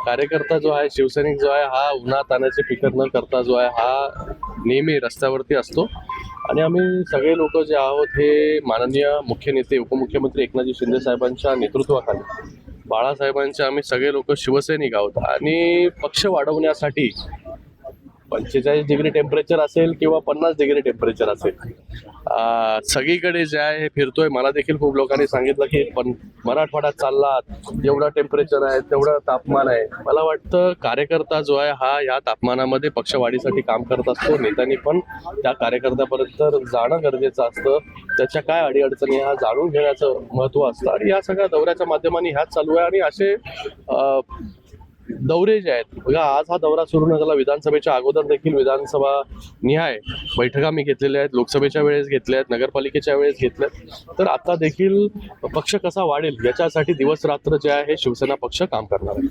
कार्यकर्ता जो आहे, शिवसैनिक जो आहे, हा उन्हातानाची फिकर न करता जो आहे हा नेहमी रस्त्यावरती असतो. आणि आम्ही सगळे लोक जे आहोत हे माननीय मुख्य नेते उपमुख्यमंत्री एकनाथजी शिंदे साहेबांच्या नेतृत्वाखाली, बाळासाहेबांचे आम्ही सगळे लोक शिवसैनिक आहोत. आणि पक्ष वाढवण्यासाठी 45 डिग्री टेम्परेचर असेल किंवा 50 डिग्री टेम्परेचर असेल, सगळीकडे जे आहे हे फिरतोय. मला देखील खूप लोकांनी सांगितलं की पण मराठवाड्यात चाललात, जेवढं टेम्परेचर आहे तेवढं तापमान आहे. मला वाटतं कार्यकर्ता जो आहे हा या तापमानामध्ये पक्षवाढीसाठी काम करत असतो. नेत्यांनी पण त्या कार्यकर्त्यापर्यंत जाणं गरजेचं असतं, त्याच्या काय अडीअडचणी ह्या जाणून घेण्याचं महत्त्व असतं. आणि या सगळ्या दौऱ्याच्या माध्यमाने ह्याच चालू आहे. आणि असे दौरे जे आहेत बघा, आज हा दौरा सुरू न झाला, विधानसभेच्या अगोदर देखील विधानसभा निहाय बैठका मी घेतलेल्या आहेत, लोकसभेच्या वेळेस घेतल्या आहेत, नगरपालिकेच्या वेळेस घेतल्यात. तर आता देखील पक्ष कसा वाढेल याच्यासाठी दिवस रात्र जे आहे शिवसेना पक्ष काम करणार आहे.